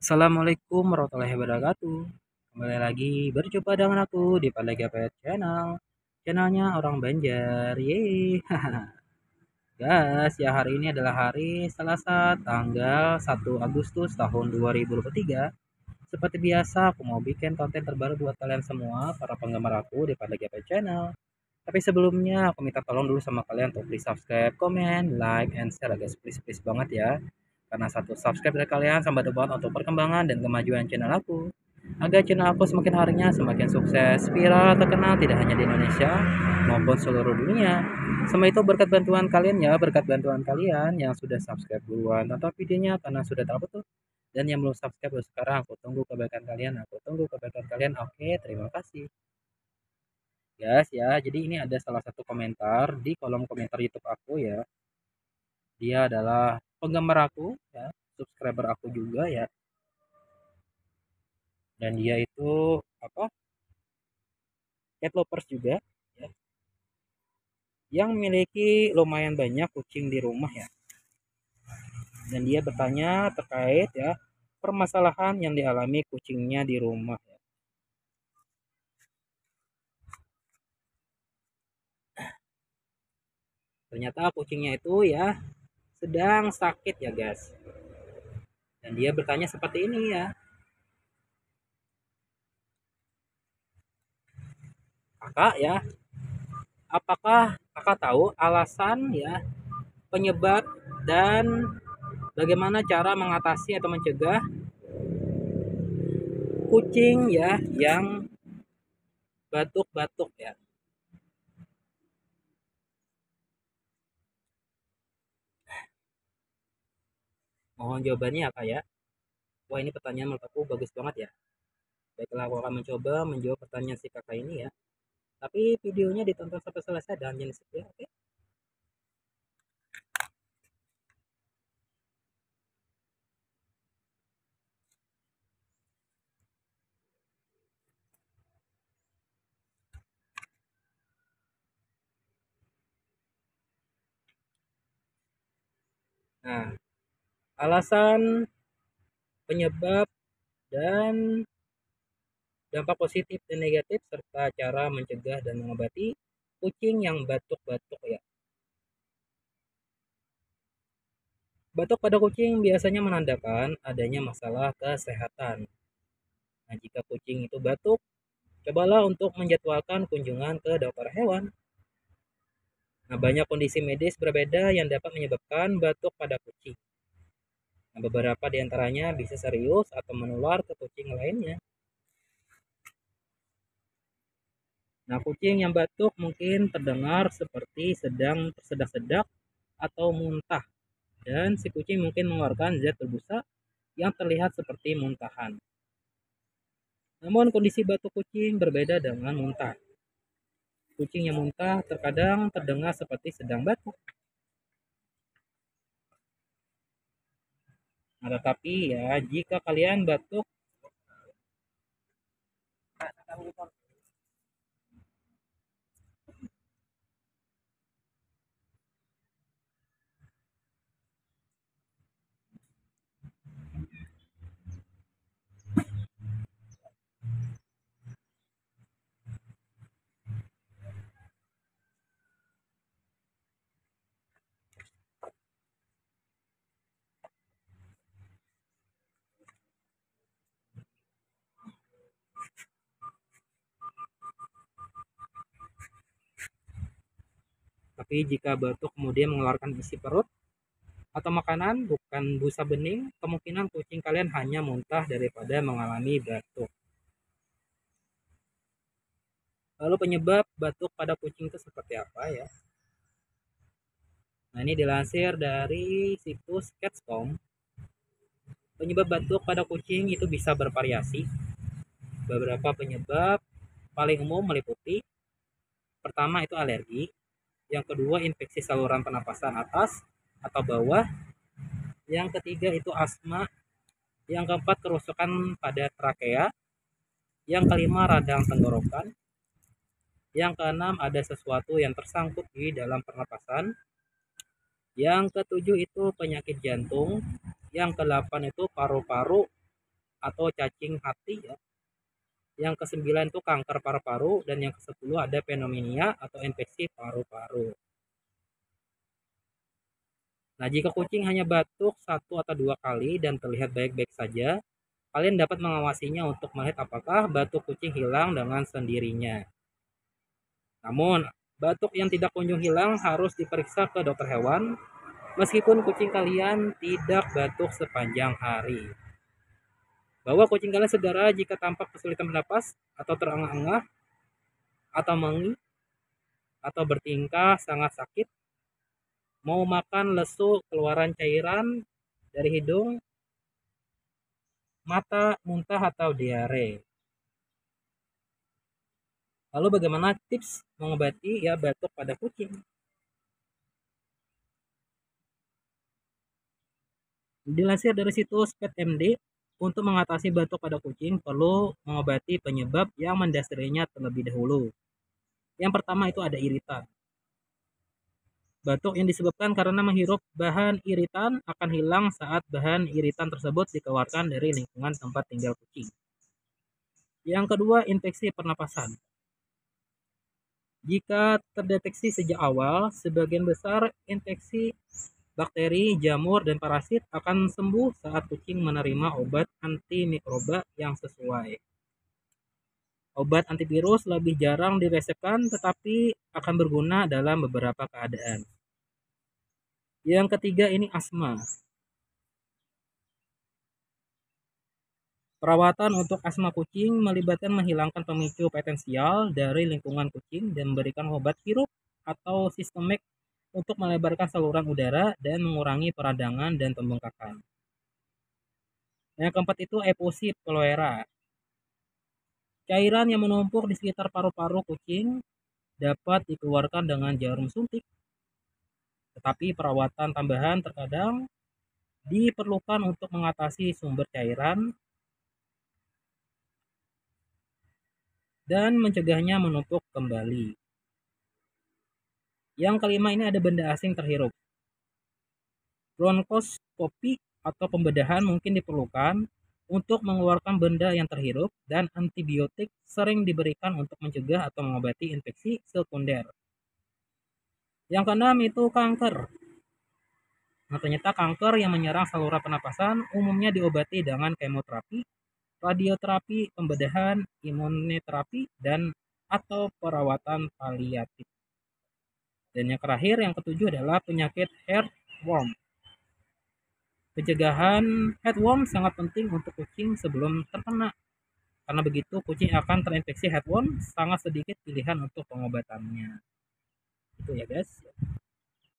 Assalamualaikum warahmatullahi wabarakatuh. Kembali lagi berjumpa dengan aku di Pandegapet Channel. Channelnya orang Banjar. Yeay. Guys, ya hari ini adalah hari Selasa tanggal 1 Agustus tahun 2023. Seperti biasa, aku mau bikin konten terbaru buat kalian semua, para penggemar aku di Pandegapet Channel. Tapi sebelumnya, aku minta tolong dulu sama kalian untuk please subscribe, comment, like, and share guys. Please banget ya. Karena satu subscribe dari kalian sampai banget untuk perkembangan dan kemajuan channel aku. Agar channel aku semakin harinya semakin sukses, viral, terkenal tidak hanya di Indonesia maupun seluruh dunia. Sama itu berkat bantuan kalian ya, berkat bantuan kalian yang sudah subscribe duluan tonton videonya karena sudah tahu betul. Dan yang belum subscribe baru sekarang, aku tunggu kebaikan kalian, aku tunggu kebaikan kalian. Oke, terima kasih. Guys ya, jadi ini ada salah satu komentar di kolom komentar YouTube aku ya. Dia adalah penggemar aku ya, subscriber aku juga ya. Dan dia itu apa? Cat lovers juga ya, yang memiliki lumayan banyak kucing di rumah ya. Dan dia bertanya terkait ya permasalahan yang dialami kucingnya di rumah ya. Ternyata kucingnya itu ya sedang sakit ya guys. Dan dia bertanya seperti ini ya. Kakak ya, apakah kakak tahu alasan ya penyebab dan bagaimana cara mengatasi atau mencegah kucing ya yang batuk-batuk ya? Mohon jawabannya apa ya? Wah, ini pertanyaan menurut aku bagus banget ya. Baiklah, aku akan mencoba menjawab pertanyaan si kakak ini ya. Tapi videonya ditonton sampai selesai dan jangan skip ya, oke? Nah, alasan penyebab dan dampak positif dan negatif serta cara mencegah dan mengobati kucing yang batuk-batuk ya. Batuk pada kucing biasanya menandakan adanya masalah kesehatan. Nah, jika kucing itu batuk, cobalah untuk menjadwalkan kunjungan ke dokter hewan. Nah, banyak kondisi medis berbeda yang dapat menyebabkan batuk pada kucing. Nah, beberapa di antaranya bisa serius atau menular ke kucing lainnya. Nah, kucing yang batuk mungkin terdengar seperti sedang tersedak-sedak atau muntah. Dan si kucing mungkin mengeluarkan zat berbusa yang terlihat seperti muntahan. Namun kondisi batuk kucing berbeda dengan muntah. Kucing yang muntah terkadang terdengar seperti sedang batuk. Nah, tetapi ya jika kalian batuk, tapi jika batuk kemudian mengeluarkan isi perut atau makanan bukan busa bening, kemungkinan kucing kalian hanya muntah daripada mengalami batuk. Lalu penyebab batuk pada kucing itu seperti apa ya? Nah, ini dilansir dari situs Catstorm. Penyebab batuk pada kucing itu bisa bervariasi. Beberapa penyebab paling umum meliputi pertama itu alergi, yang kedua infeksi saluran pernapasan atas atau bawah, yang ketiga itu asma, yang keempat kerusakan pada trakea, yang kelima radang tenggorokan, yang keenam ada sesuatu yang tersangkut di dalam pernapasan, yang ketujuh itu penyakit jantung, yang kedelapan itu paru-paru, atau cacing hati ya. Yang ke-9 itu kanker paru-paru dan yang ke-10 ada pneumonia atau infeksi paru-paru. Nah, jika kucing hanya batuk 1 atau 2 kali dan terlihat baik-baik saja, kalian dapat mengawasinya untuk melihat apakah batuk kucing hilang dengan sendirinya. Namun, batuk yang tidak kunjung hilang harus diperiksa ke dokter hewan meskipun kucing kalian tidak batuk sepanjang hari. Bawa kucing kalian segera jika tampak kesulitan bernapas atau terengah-engah atau mengi atau bertingkah sangat sakit, mau makan, lesu, keluaran cairan dari hidung, mata, muntah atau diare. Lalu bagaimana tips mengobati ya batuk pada kucing? Dilansir dari situs PetMD, untuk mengatasi batuk pada kucing perlu mengobati penyebab yang mendasarinya terlebih dahulu. Yang pertama itu ada iritan. Batuk yang disebabkan karena menghirup bahan iritan akan hilang saat bahan iritan tersebut dikeluarkan dari lingkungan tempat tinggal kucing. Yang kedua, infeksi pernapasan. Jika terdeteksi sejak awal, sebagian besar infeksi bakteri, jamur, dan parasit akan sembuh saat kucing menerima obat antimikroba yang sesuai. Obat antivirus lebih jarang diresepkan tetapi akan berguna dalam beberapa keadaan. Yang ketiga ini asma. Perawatan untuk asma kucing melibatkan menghilangkan pemicu potensial dari lingkungan kucing dan memberikan obat sirup atau sistemik untuk melebarkan saluran udara dan mengurangi peradangan dan pembengkakan. Yang keempat itu eposi ploera. Cairan yang menumpuk di sekitar paru-paru kucing dapat dikeluarkan dengan jarum suntik, tetapi perawatan tambahan terkadang diperlukan untuk mengatasi sumber cairan dan mencegahnya menumpuk kembali. Yang kelima ini ada benda asing terhirup. Bronkoskopi atau pembedahan mungkin diperlukan untuk mengeluarkan benda yang terhirup dan antibiotik sering diberikan untuk mencegah atau mengobati infeksi sekunder. Yang keenam itu kanker. Nah, ternyata kanker yang menyerang saluran pernapasan umumnya diobati dengan kemoterapi, radioterapi, pembedahan, imunoterapi, dan atau perawatan paliatif. Dan yang terakhir, yang ketujuh adalah penyakit heartworm. Pencegahan heartworm sangat penting untuk kucing sebelum terkena. Karena begitu kucing akan terinfeksi heartworm, sangat sedikit pilihan untuk pengobatannya. Itu ya guys.